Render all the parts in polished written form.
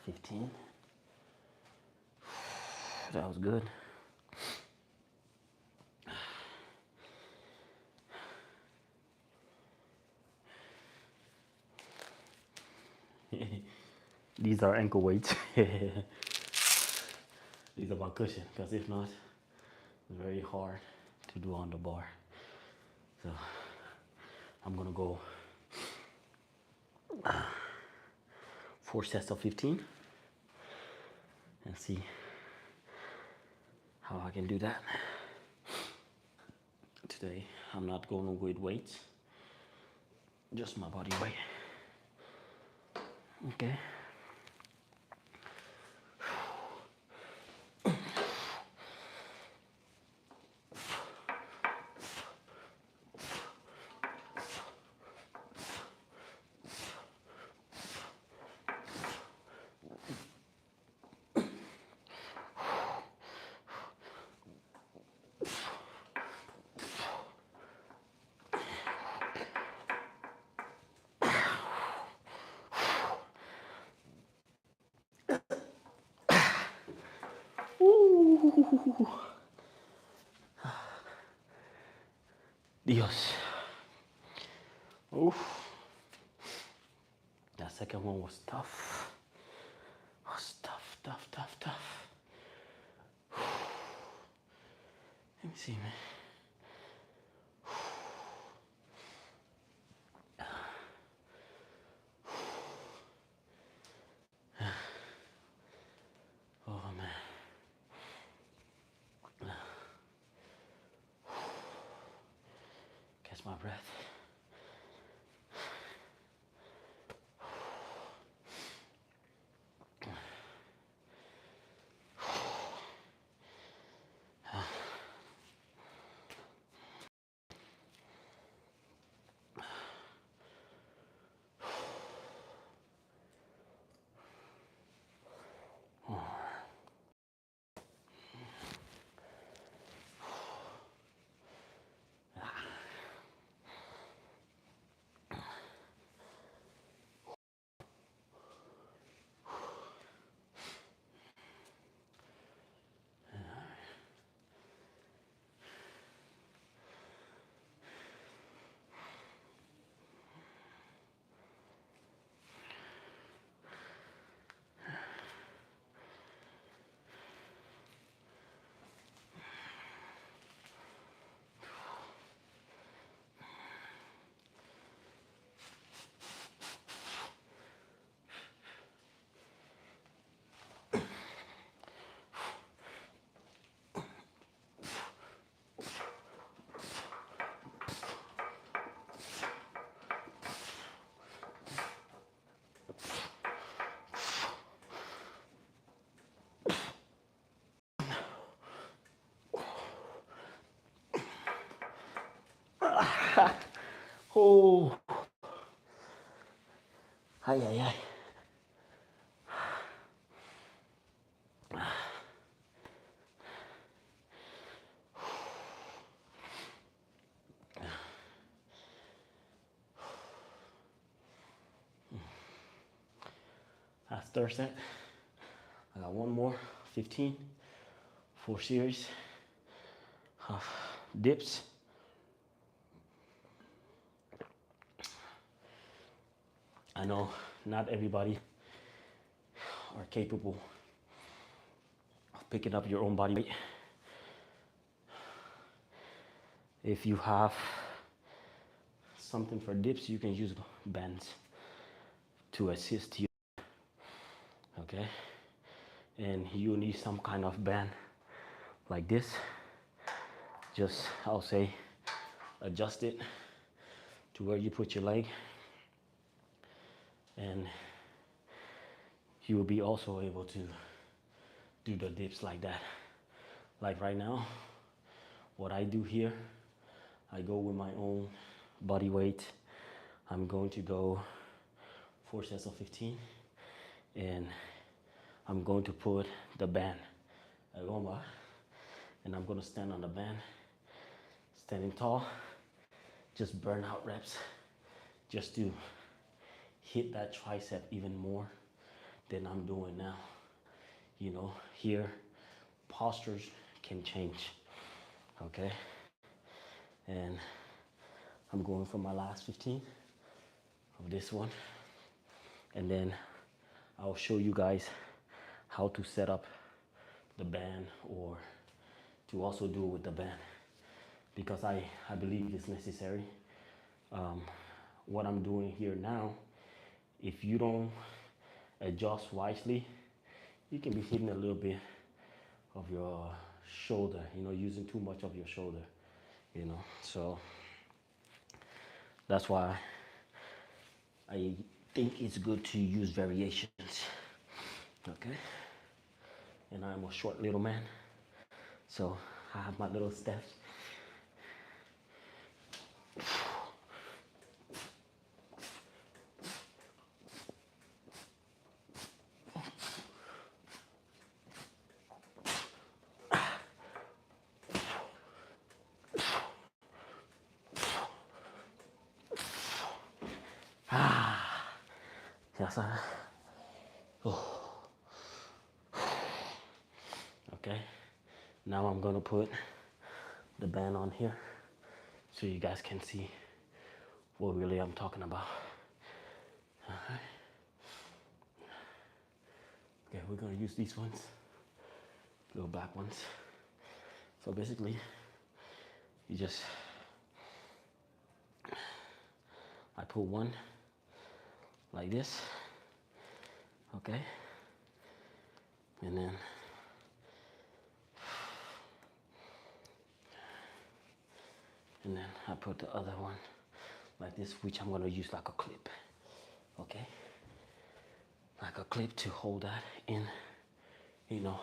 15. That was good. These are ankle weights. These are my cushion, because if not, it's very hard to do on the bar. So I'm gonna go 4 sets of 15 and see how I can do that. Today I'm not going with weights, just my body weight. Okay. Ooh. Dios. Oof. That second one was tough. Was tough, tough, tough, tough. Let me see, man. Oh, man. Catch my breath. Oh. Ay, ay, ay. That's third set. I got one more, 15, 4 series of dips. I know not everybody are capable of picking up your own body weight. If you have something for dips, you can use bands to assist you, okay? And you need some kind of band like this. Just, I'll say, adjust it to where you put your leg, and you will be also able to do the dips like that. Like right now, what I do here, I go with my own body weight. I'm going to go 4 sets of 15, and I'm going to put the band, and I'm going to stand on the band, standing tall, just burn out reps, just to hit that tricep even more, than I'm doing now. You know, here, postures can change, okay? And I'm going for my last 15 of this one. And then I'll show you guys how to set up the band, or to also do it with the band, because I believe it's necessary. What I'm doing here now, if you don't adjust wisely, you can be hitting a little bit of your shoulder, you know, using too much of your shoulder, you know. So that's why I think it's good to use variations, okay? And I'm a short little man, so I have my little steps. Yes, I. Oh. Okay. Now I'm gonna put the band on here so you guys can see what really I'm talking about. Alright. Okay, we're gonna use these ones, little black ones. So basically, you just, I put one like this, okay? And then I put the other one like this, which I'm gonna use like a clip, okay? Like a clip to hold that in, you know.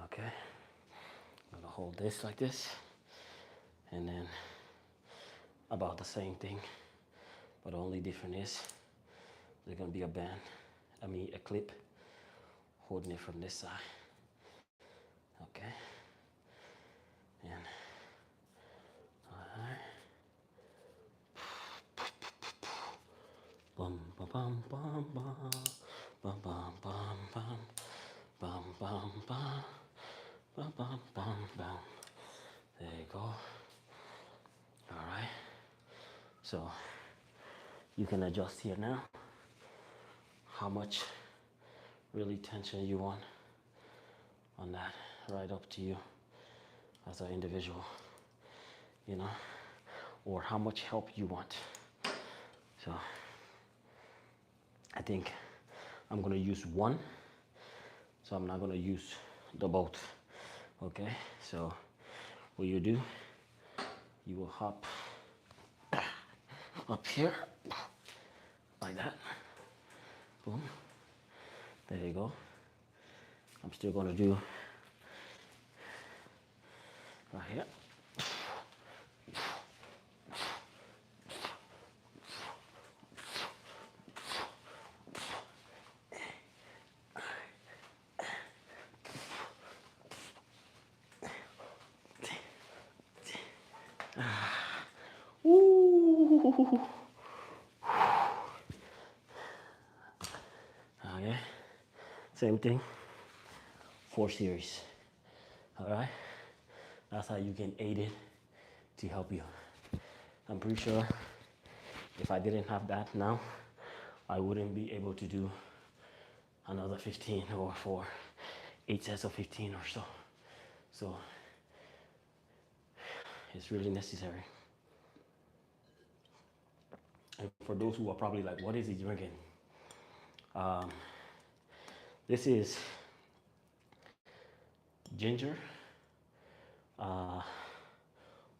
Okay, I'm gonna hold this like this, and then about the same thing, but the only difference is there's gonna be a band, a clip holding it from this side. Okay, and alright. Bum bum bum bum bum bum bum bum bum bum bum bum bum bum bum bum. There you go. Alright. So you can adjust here now how much really tension you want on that, right up to you as an individual, you know, or how much help you want. So I think I'm gonna use one, so I'm not gonna use the both. Okay, so what you do, you will hop up here like that. Boom. There you go. I'm still gonna do right here. Ooh. Okay, same thing, 4 series. All right, that's how you can aid it to help you. I'm pretty sure if I didn't have that now, I wouldn't be able to do another 15 or 8 sets of 15 or so. So it's really necessary. And for those who are probably like, what is he drinking? This is ginger,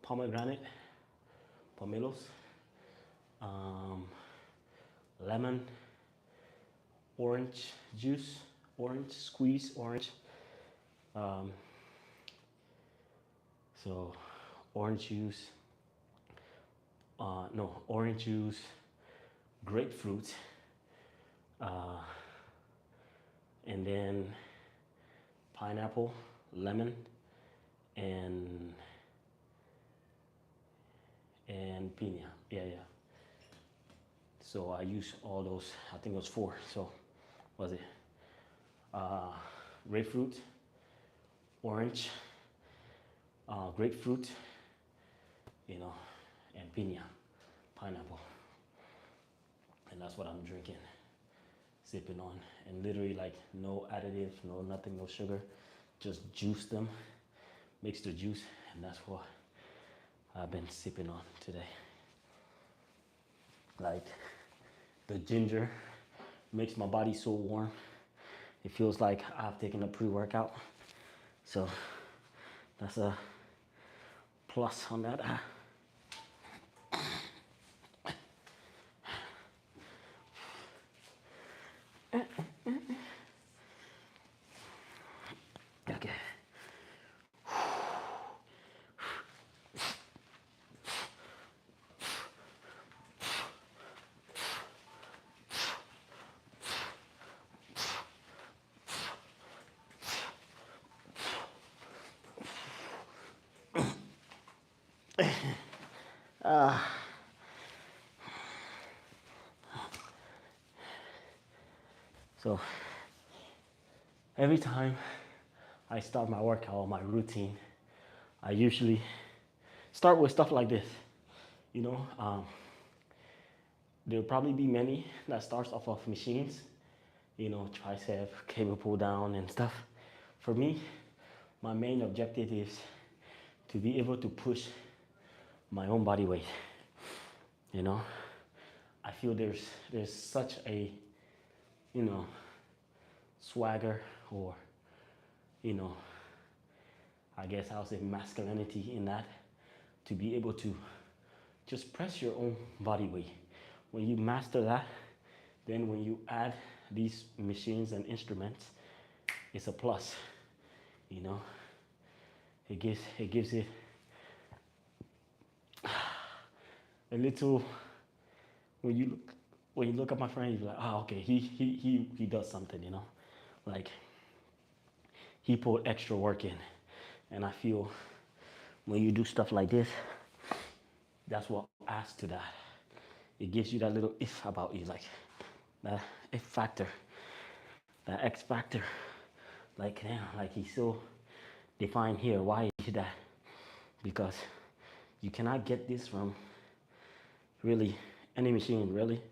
pomegranate, pomelos, lemon, orange juice, orange, squeeze orange. So orange juice, orange juice, grapefruit, and then pineapple, lemon, and piña. Yeah. So I use all those, I think it was four. So was it grapefruit, orange, grapefruit, you know, and piña, pineapple. And that's what I'm drinking, sipping on. And literally like no additives, no nothing, no sugar. Just juice them, mix the juice, and that's what I've been sipping on today. Like the ginger makes my body so warm. It feels like I've taken a pre-workout. So that's a plus on that. Okay. So every time I start my workout, my routine, I usually start with stuff like this. You know, there'll probably be many that starts off of machines, you know, tricep, cable pull down and stuff. For me, my main objective is to be able to push my own body weight. You know, I feel there's such a, you know, swagger, or, you know, I guess I'll say masculinity in that, to be able to just press your own body weight. When you master that, then when you add these machines and instruments, it's a plus. You know, it gives it a little. When you look at my friend, you're like, oh, okay, he does something. You know, like he put extra work in, and I feel when you do stuff like this, that's what adds to that. It gives you that little if about you, like that if factor, that X factor. Like damn, like he's so defined here. Why is that? Because you cannot get this from really any machine, really.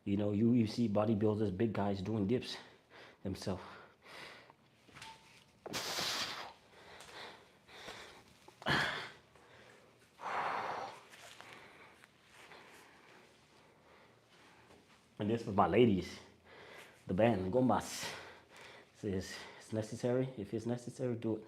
You know, you see bodybuilders, big guys doing dips themselves. And this for my ladies, the band, Gombas, says it's necessary. If it's necessary, do it.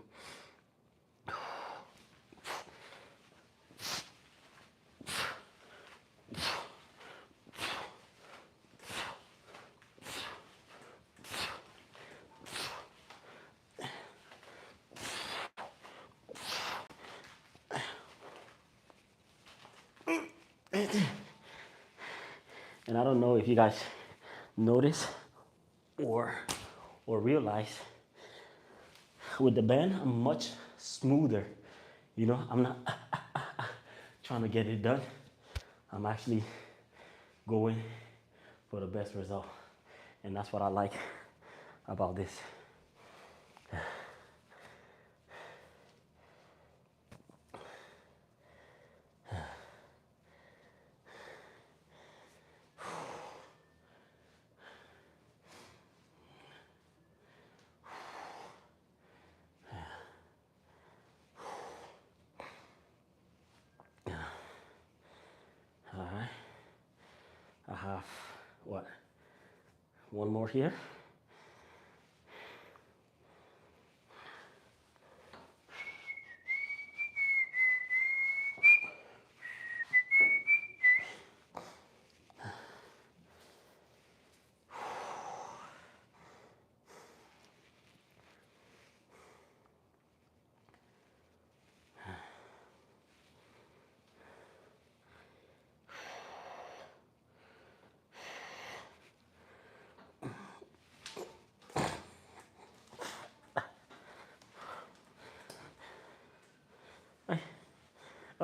And I don't know if you guys notice or realize, with the band, I'm much smoother. You know, I'm not trying to get it done. I'm actually going for the best result. And that's what I like about this. All right. I have, what, one more here.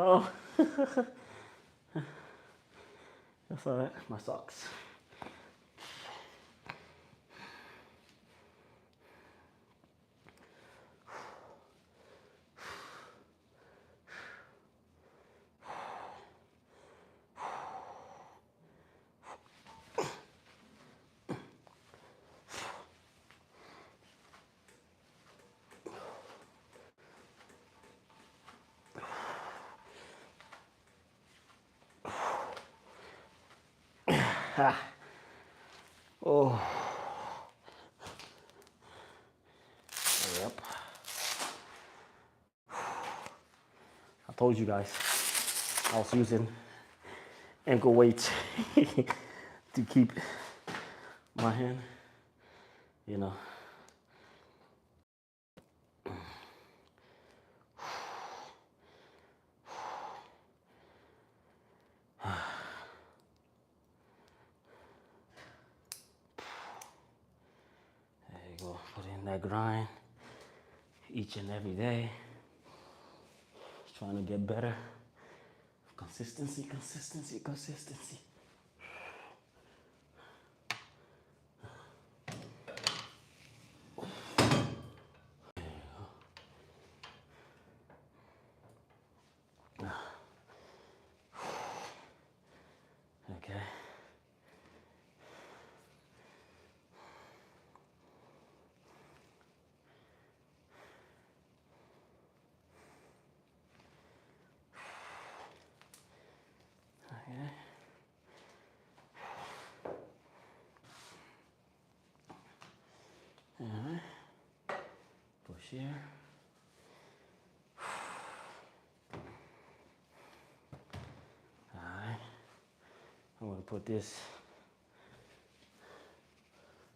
Oh, That's all right. My socks. Oh. Yep. I told you guys I was using ankle weights to keep my hand, you know. There you go. Put in that grind each and every day. Trying to get better. Consistency, consistency, consistency. Okay. Okay. All right. Push here. All right. I'm going to put this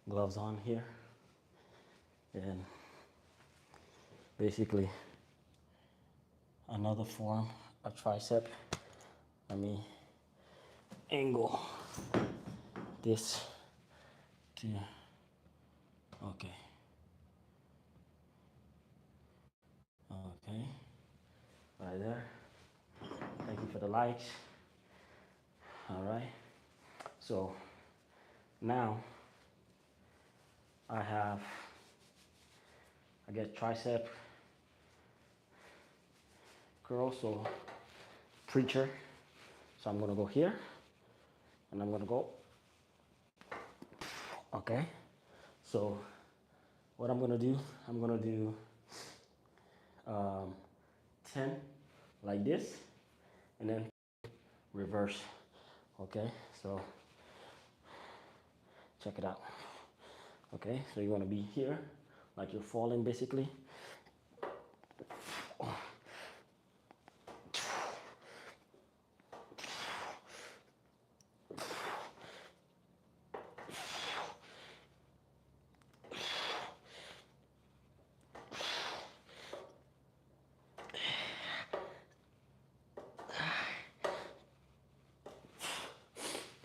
gloves on here. And basically another form of tricep. Let me angle this to, okay. Okay, right there. Thank you for the likes. All right, so now I get tricep curl, so preacher. So I'm gonna go here and I'm gonna go, okay. So what I'm gonna do 10 like this and then reverse, okay. So check it out. Okay, so you want to be here like you're falling basically.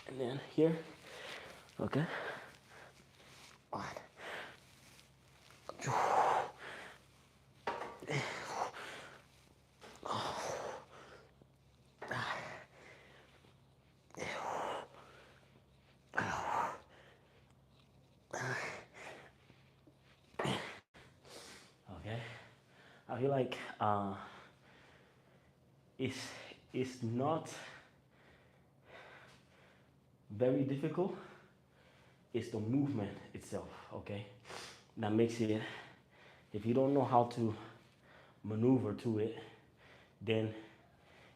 And then here, okay. One. Okay, I feel like it's not very difficult. It's the movement itself, okay, that makes it. If you don't know how to maneuver to it, then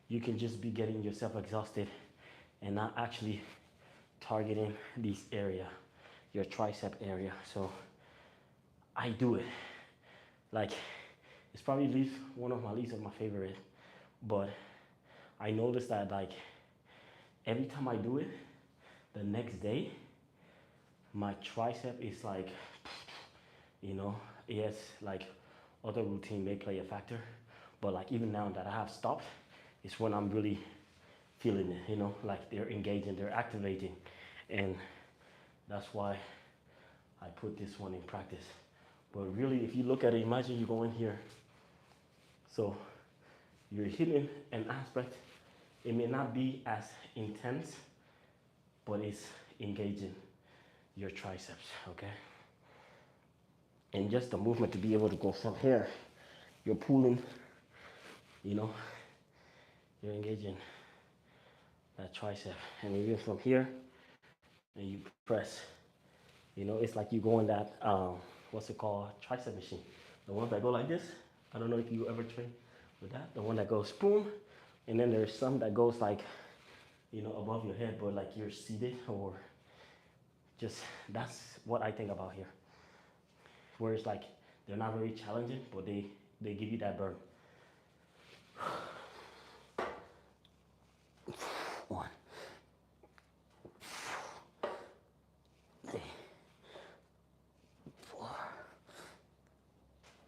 you can just be getting yourself exhausted and not actually targeting this area, your tricep area. So I do it. Like, it's probably one of my favorite, but I noticed that like every time I do it, the next day, my tricep is like, you know, yes, like other routine may play a factor, but like even now that I have stopped, it's when I'm really feeling it, you know, like they're engaging, they're activating, and that's why I put this one in practice. But really, if you look at it, imagine you go in here. So you're hitting an aspect. It may not be as intense but it's engaging your triceps, okay? And just the movement to be able to go from here, you're pulling, you know, you're engaging that tricep. And even from here, and you press, you know, it's like you go in that, what's it called, tricep machine. The ones that go like this. I don't know if you ever train with that. The one that goes boom, and then there's some that goes like, you know, above your head, but like you're seated, or just, that's what I think about here. Where it's like, they're not very challenging, but they give you that burn. One. Three. 4.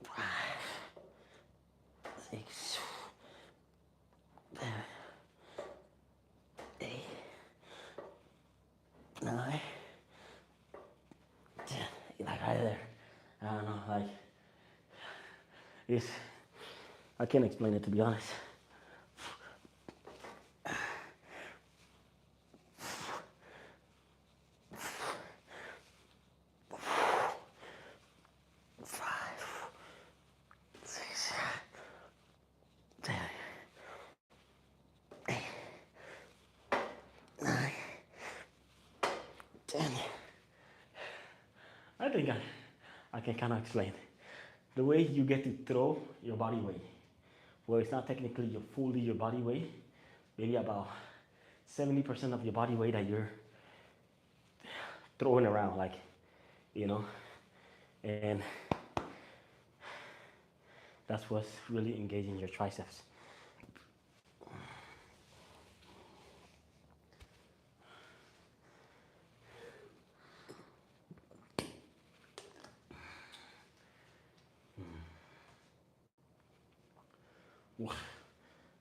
5. 6. 7. 8. 9. 10. Like right there. I don't know, like, it's, I can't explain it, to be honest. I think I can kind of explain the way you get to throw your body weight, where it's not technically fully your body weight, maybe about 70% of your body weight that you're throwing around, like, you know, and that's what's really engaging your triceps.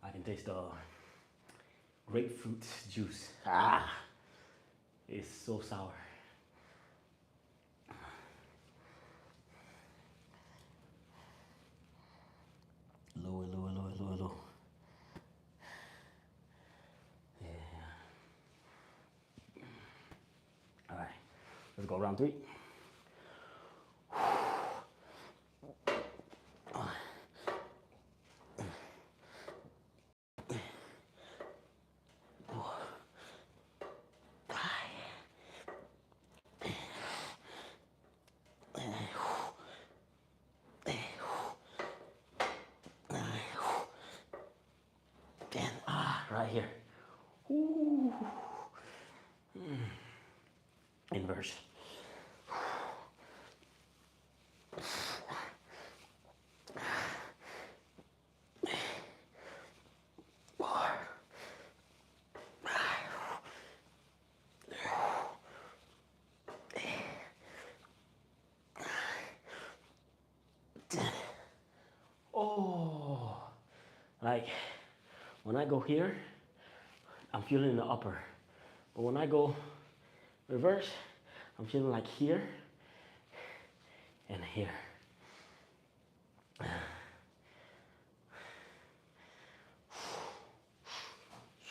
I can taste the grapefruit juice. Ah, it's so sour. Lower, lower, lower, lower, lower. Yeah. All right, let's go round 3. Right here. Ooh. Inverse. Oh, like when I go here, I'm feeling the upper. But when I go reverse, I'm feeling like here and here.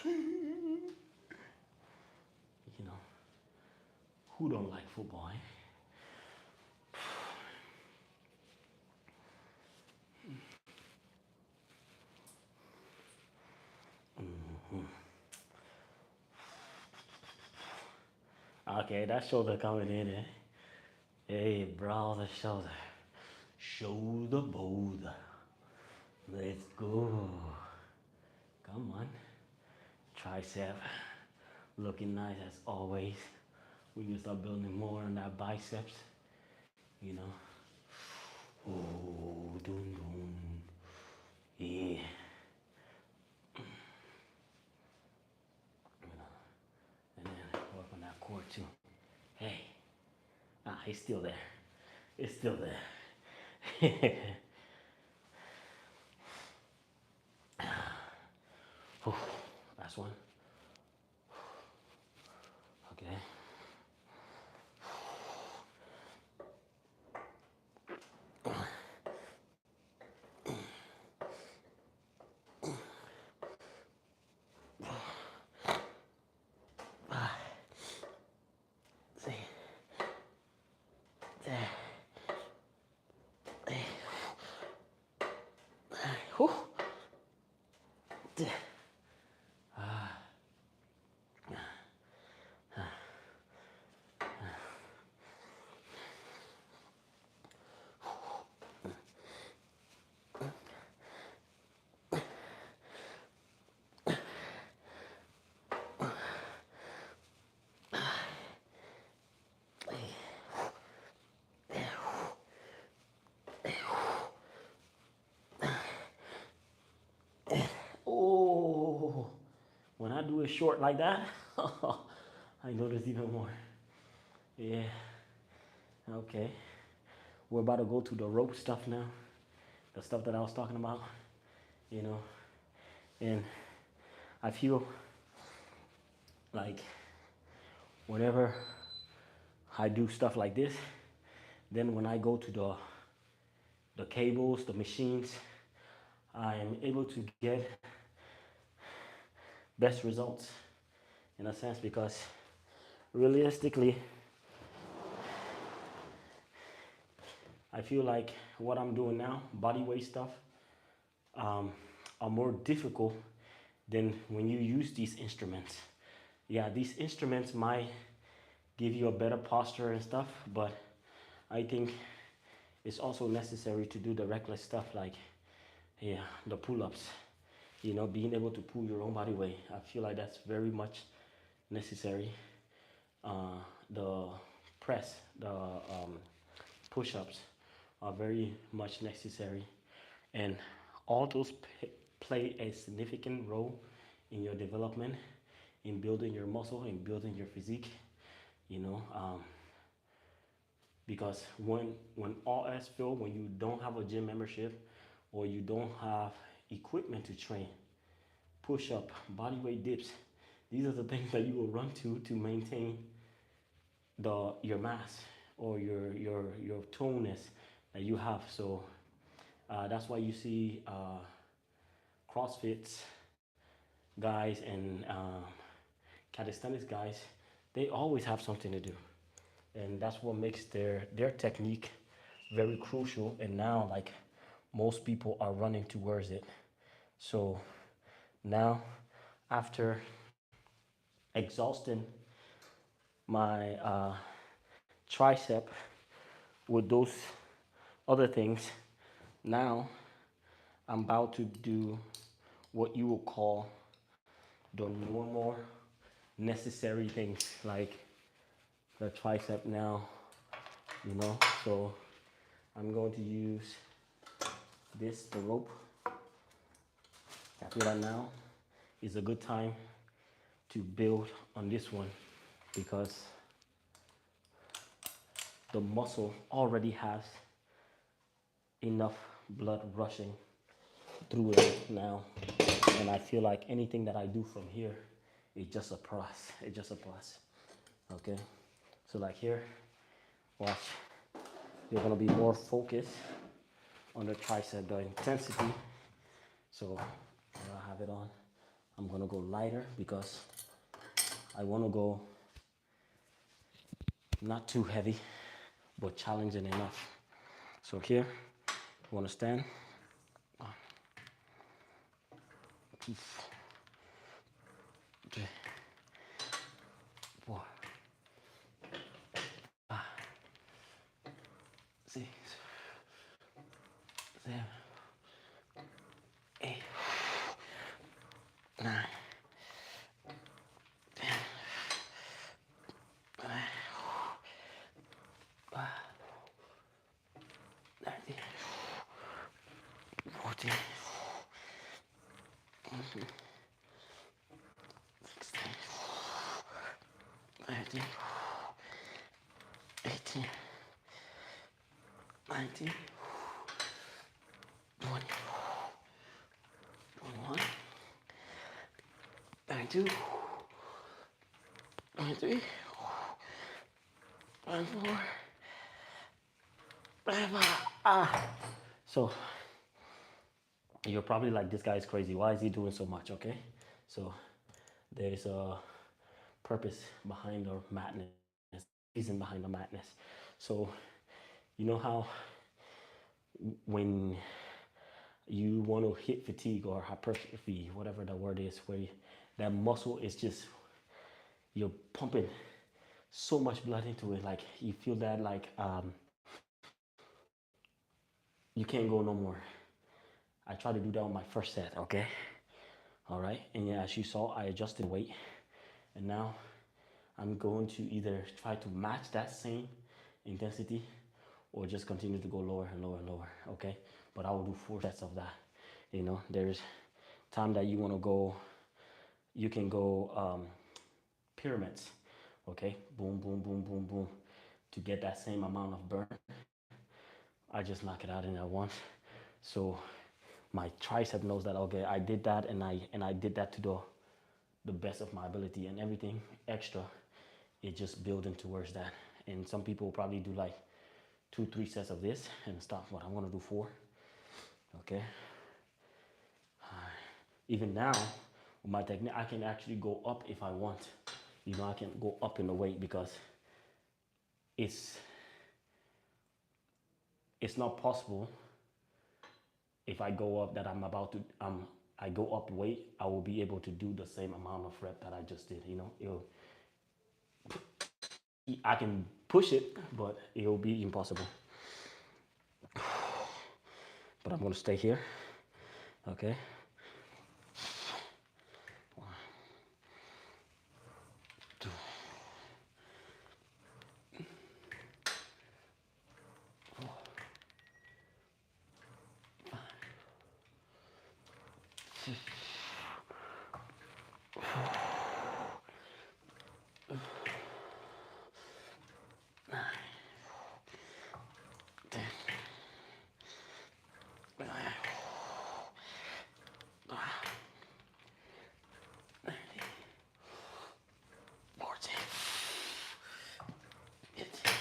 You know, who don't like football, eh? Okay, that shoulder coming in, eh? Hey, brow the shoulder. Shoulder boulder. Let's go. Come on. Tricep. Looking nice as always. We can start building more on that biceps. You know. Oh, dun dun. Yeah. You know. And then work on that core too. Hey. Ah, he's still there. It's still there. Last one. Okay. short like that, I noticed even more. Yeah. Okay. We're about to go to the rope stuff now. The stuff that I was talking about, you know. And I feel like whenever I do stuff like this, then when I go to the cables, the machines, I am able to get best results in a sense, because realistically, I feel like what I'm doing now, body weight stuff, are more difficult than when you use these instruments. Yeah, these instruments might give you a better posture and stuff, but I think it's also necessary to do the reckless stuff like, yeah, the pull-ups, you know, being able to pull your own body weight. I feel like that's very much necessary. The press, the push-ups are very much necessary, and all those play a significant role in your development, in building your muscle, in building your physique, you know. Because when all else fails, when you don't have a gym membership or you don't have equipment to train, push up, body weight dips, these are the things that you will run to maintain your mass or your toneness that you have. So that's why you see CrossFits guys and calisthenics guys, they always have something to do, and that's what makes their technique very crucial. And now, like, most people are running towards it. So now, after exhausting my tricep with those other things, now I'm about to do what you would call the normal necessary things, like the tricep now, you know. So I'm going to use this, the rope. I feel like now is a good time to build on this one, because the muscle already has enough blood rushing through it now. And I feel like anything that I do from here is just a plus. It's just a plus. Okay? So like here, watch. You're gonna be more focused on the tricep, the intensity. So I have it on. I'm gonna go lighter because I wanna go not too heavy, but challenging enough. So here, you wanna stand. 1, 2, 3, 4, 5, 6, 7, 8, 9, 10, 11, 12, 13, 14, 15, 16, 17, 18, 19, 20, 21, 22, 23, 24, 25. So you're probably like, this guy is crazy. Why is he doing so much? Okay, so there's a purpose behind the madness, reason behind the madness. So you know how when you want to hit fatigue or hypertrophy, whatever the word is, where that muscle is just, you're pumping so much blood into it, like you feel that like you can't go no more. I tried to do that on my first set, okay? All right, and yeah, as you saw, I adjusted weight, and now I'm going to either try to match that same intensity or just continue to go lower and lower and lower, okay? But I will do 4 sets of that. You know, there's time that you want to go you can go pyramids, okay? Boom, boom, boom, boom, boom. To get that same amount of burn, I just knock it out in that once. So my tricep knows that, okay, I did that, and I did that to the best of my ability, and everything extra, it just building towards that. And some people will probably do like 2, 3 sets of this and stop. What I'm gonna do 4, okay? Even now, with my technique, I can actually go up if I want. You know, I can go up in the weight because it's it's not possible if I go up that I'm about to I go up weight, I will be able to do the same amount of rep that I just did. You know, I can push it, but it'll be impossible. But I'm gonna stay here. Okay. 1, 2, 4, 5, 6, 9, 10, 11, 12, 13, 14, 15, 16,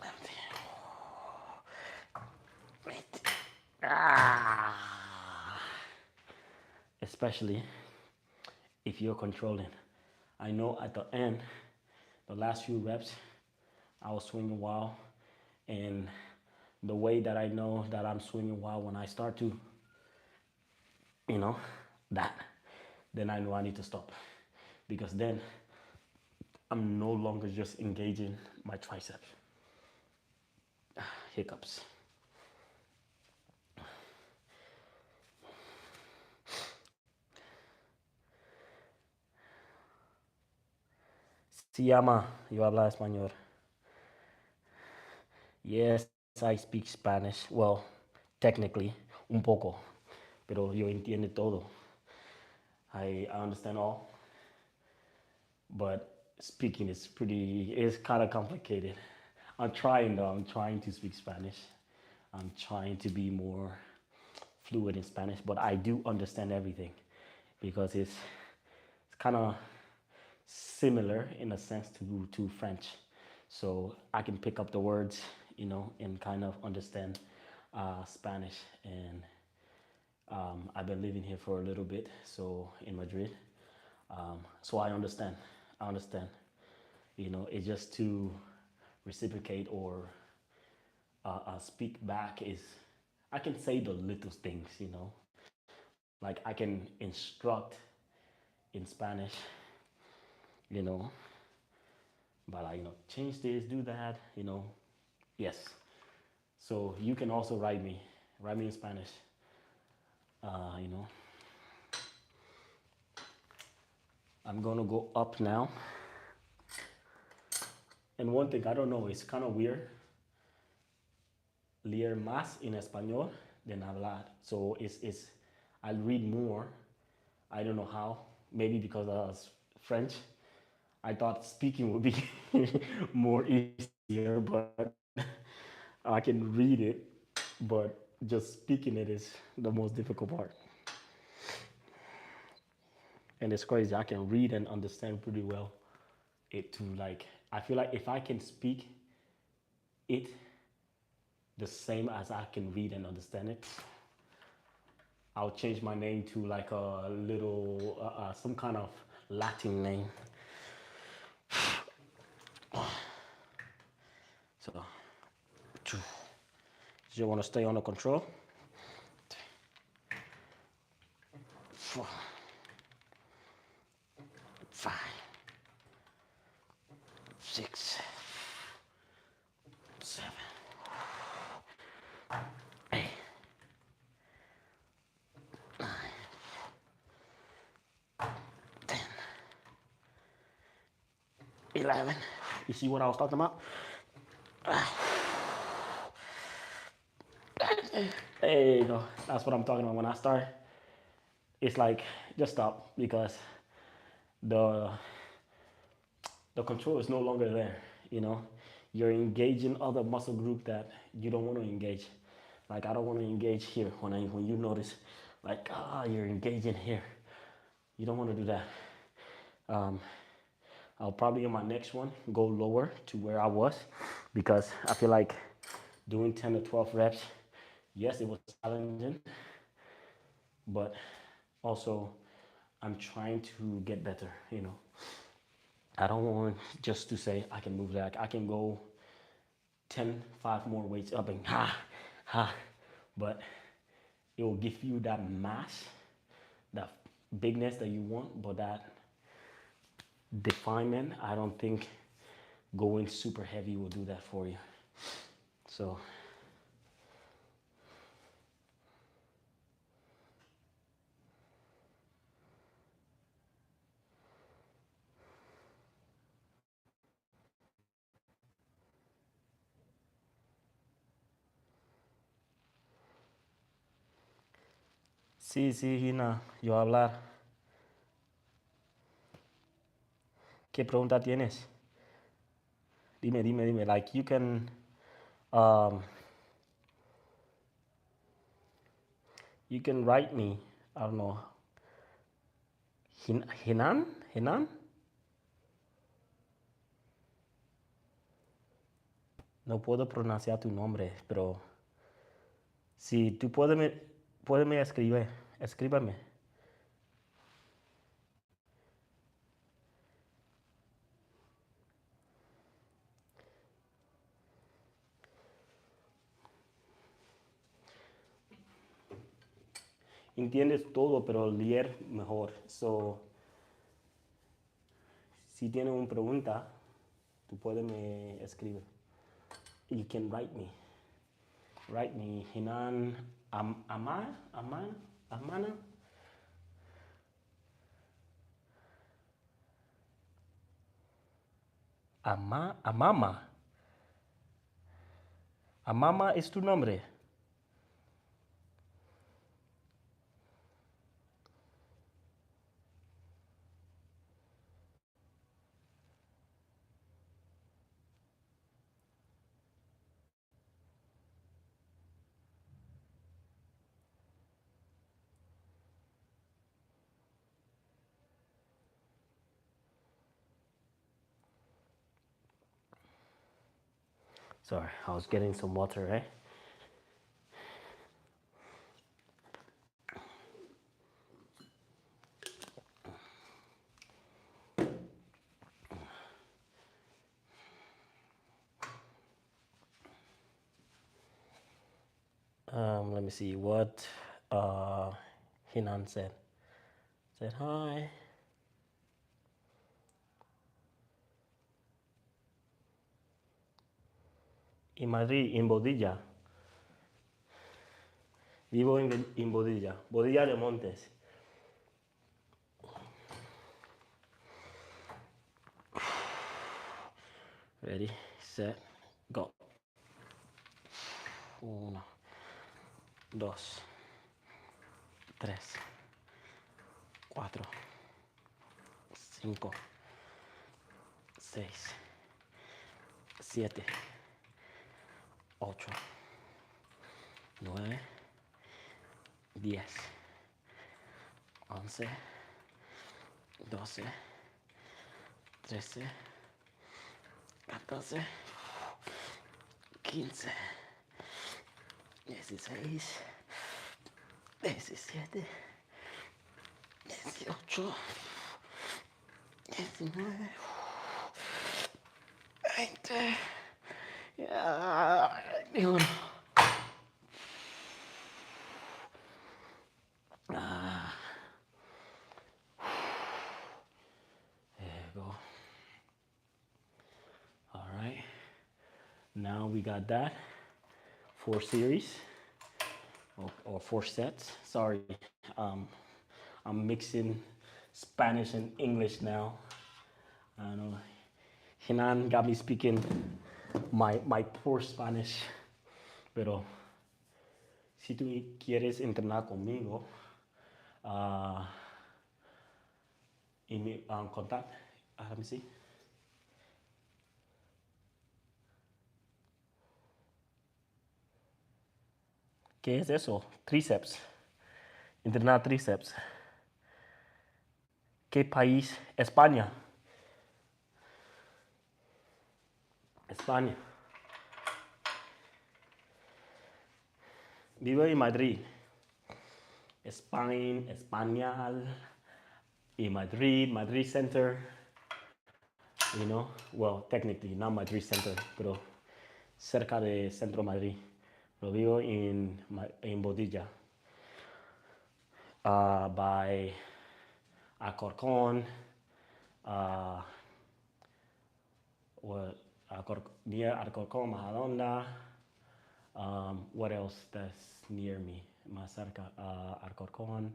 17, 18. Especially if you're controlling. I know at the end, the last few reps, I was swinging wild, and the way that I know that I'm swinging wild, when I start to, you know, that, then I know I need to stop, because then I'm no longer just engaging my triceps. Hiccups. Se llama, yo habla español. Yes, I speak Spanish. Well, technically, un poco, pero yo entiendo todo. I understand all, but speaking is it's kind of complicated. I'm trying though. I'm trying to speak Spanish. I'm trying to be more fluid in Spanish, but I do understand everything because it's kind of similar in a sense to French. So I can pick up the words, you know, and kind of understand Spanish. And I've been living here for a little bit, so in Madrid. So I understand. I understand. You know, it's just to reciprocate or speak back is, I can say the little things, you know, like I can instruct in Spanish, you know, but like, you know, change this, do that, you know, yes. So you can also write me in Spanish, you know. I'm gonna go up now. And one thing, I don't know, it's kind of weird. Leer más en español than hablar. So I'll read more. I don't know how. Maybe because I was French. I thought speaking would be more easier, but I can read it. But just speaking it is the most difficult part. And it's crazy. I can read and understand pretty well it too. Like, I feel like if I can speak it the same as I can read and understand it, I'll change my name to like a little, some kind of Latin name. So, you want to stay under control. 4, 5, 6, 7, 8, 9, 10, 11. You see what I was talking about? Hey, you know, that's what I'm talking about. When I start, it's like just stop because the the control is no longer there. You know, you're engaging other muscle group that you don't want to engage. Like I don't want to engage here when you notice, like you're engaging here. You don't want to do that. Um, I'll probably in my next one go lower to where I was because I feel like doing 10 to 12 reps, yes, it was challenging, but also I'm trying to get better, you know. I don't want just to say I can move that. I can go 10, 5 more weights up and ha, but it will give you that mass, that bigness that you want, but that definement, I don't think going super heavy will do that for you. So, sí, sí, Gina, yo hablar. ¿Qué pregunta tienes? Dime. Like um, you can write me. I don't know. Hinan? No puedo pronunciar tu nombre, pero si tú puedes me escribir, escríbame. Entiendes todo, pero leer mejor. So, si tienes una pregunta, tú puedes me escribir. You can write me. Write me. Hinan Amana? Amama. Amama es tu nombre. Sorry, I was getting some water, eh? Let me see what Hinan said. Said hi. In Madrid, in Bodilla. Vivo en Bodilla. Bodilla de Montes. Ready, set, go. Uno, dos, tres, cuatro, cinco, seis, siete, ocho, nueve, 10, 11, 12, 13, 14, 15, 16, 17, 18, 19, 20. Yeah. There you go. All right. Now we got that. 4 series or 4 sets. Sorry. Um, I'm mixing Spanish and English now. I don't know. Hinan got me speaking my poor Spanish. Pero Si tú quieres entrenar conmigo, uh, contact, let me see. ¿Qué es eso? Triceps. Entrenar tríceps. ¿Qué país? España. España. Vivo en Madrid. España, español. In Madrid, Madrid Center. You know, well, technically, not Madrid Center, pero cerca de Centro Madrid. Lo vivo en Bodilla. By Alcorcón, near Alcorcón, Majadonda. What else that's near me? Más cerca, Alcorcón,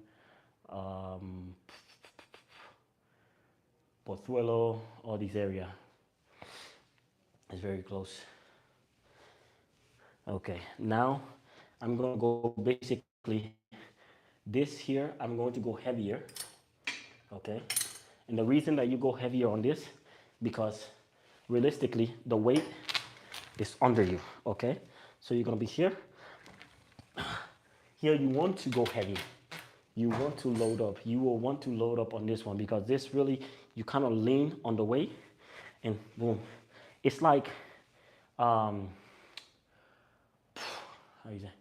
Pozuelo, all this area. It's very close. Okay, now I'm gonna go basically this here, I'm going to go heavier, okay? And the reason that you go heavier on this, because realistically, the weight is under you, okay? So you're gonna be here. Here you want to go heavy. You want to load up. You will want to load up on this one because this really, you kind of lean on the weight and boom. It's like, how you say?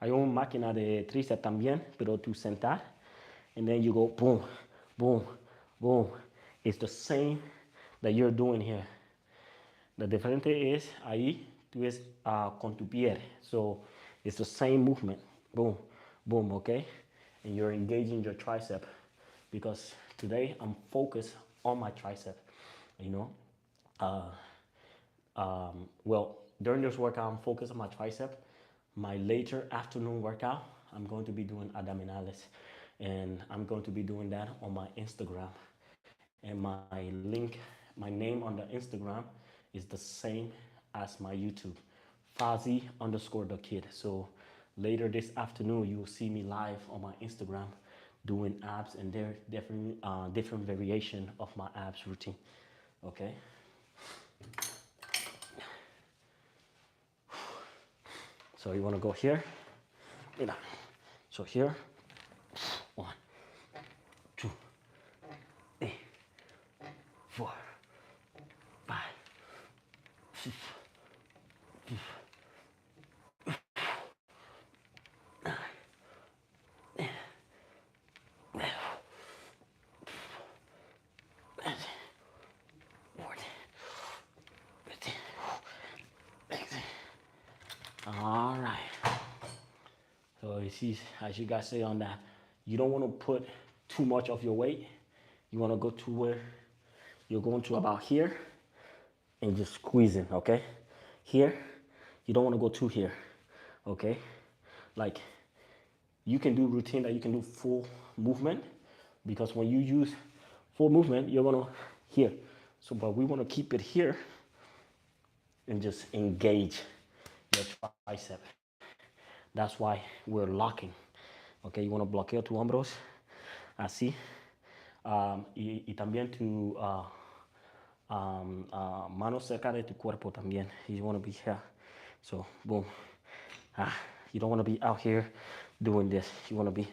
Hay una máquina de tríceps también, pero tú sentar, and then you go boom, boom, boom. It's the same that you're doing here. The diferente es ahí tú es con tu pie. So it's the same movement. Boom, boom, okay? And you're engaging your tricep because today I'm focused on my tricep, you know? Well, during this workout, I'm focused on my tricep. My later afternoon workout, I'm going to be doing abdominalis. And I'm going to be doing that on my Instagram. And my link, my name on the Instagram is the same as my YouTube, Fazi_the kid. So later this afternoon, you will see me live on my Instagram doing abs, and there different different variation of my abs routine. Okay. So you want to go here, so here, 1, 2, 3, 4, 5, 6, 9, 10, 11, 13, 14, 15, 16. All right. So you see, as you guys say on that, you don't want to put too much of your weight. You want to go to where you're going to about here and just squeezing, okay? Here, you don't want to go too here, okay? Like, you can do routine that you can do full movement, because when you use full movement, you're gonna here. So, but we want to keep it here and just engage your tricep. That's why we're locking. Okay, you want to bloquear tus hombros, así. Y también tu manos cerca de tu cuerpo también. You want to be here. So, boom. You don't want to be out here doing this. You want to be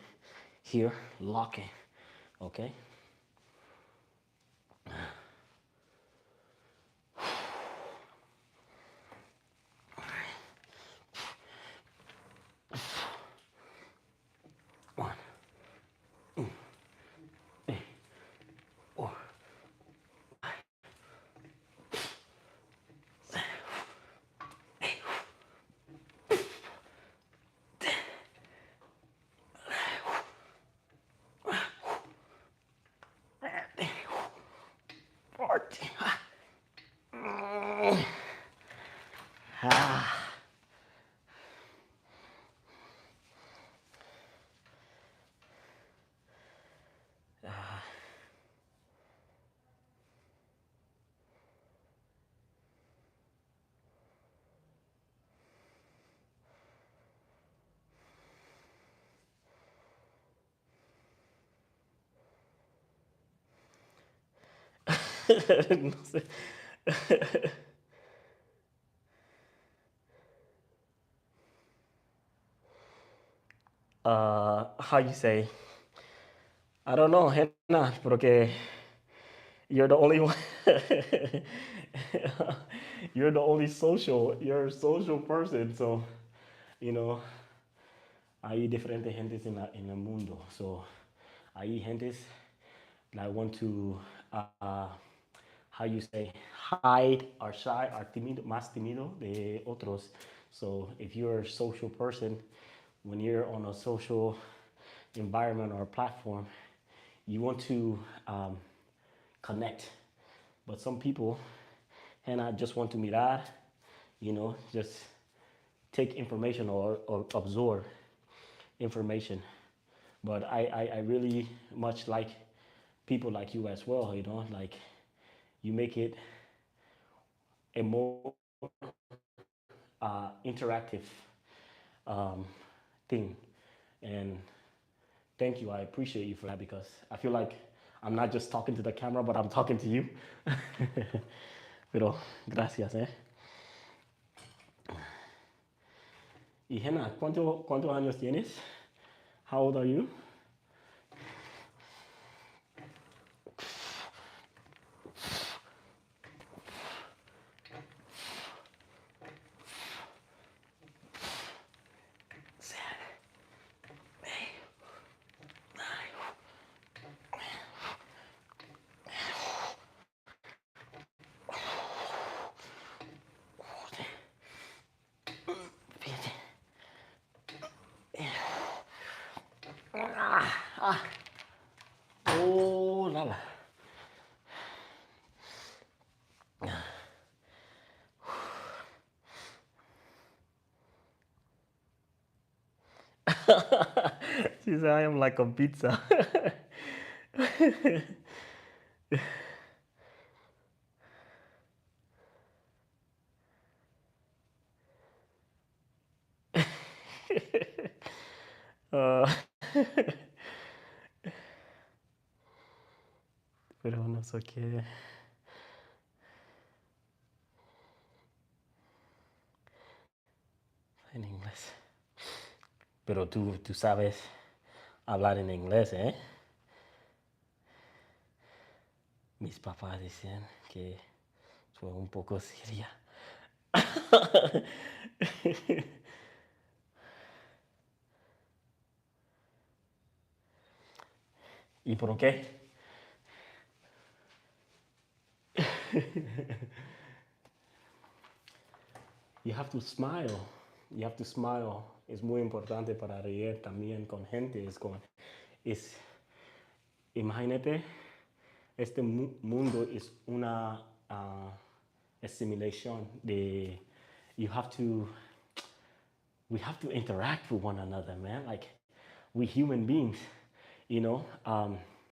here locking. Okay? One, two, three, 4, 5, 6, 8, 10, 11, No sé. How you say? I don't know, Hannah, porque you're the only one. You're the only social. You're a social person, so you know hay diferentes gentes en el mundo. So hay gentes that want to, how you say, hide or shy or timido, más timido de otros. So if you're a social person, when you're on a social environment or platform, you want to connect. But some people, and I just want to mirar, just take information or absorb information. But I really much like people like you as well, like you make it a more interactive um, thing. And thank you. I appreciate you for that because I feel like I'm not just talking to the camera, but I'm talking to you. Pero gracias, eh. Y Jenna, ¿cuántos años tienes? How old are you? Oh, la la. She said, I am like a pizza. Uh, pero no sé qué en inglés. Pero tú sabes hablar en inglés, ¿eh? Mis papás decían que soy un poco siria. ¿Y por qué? You have to smile. You have to smile. Es muy importante para reír también con gente. Es, imagínate, este mundo es una assimilation de, you have to, we have to interact with one another, man. Like, we human beings, you know.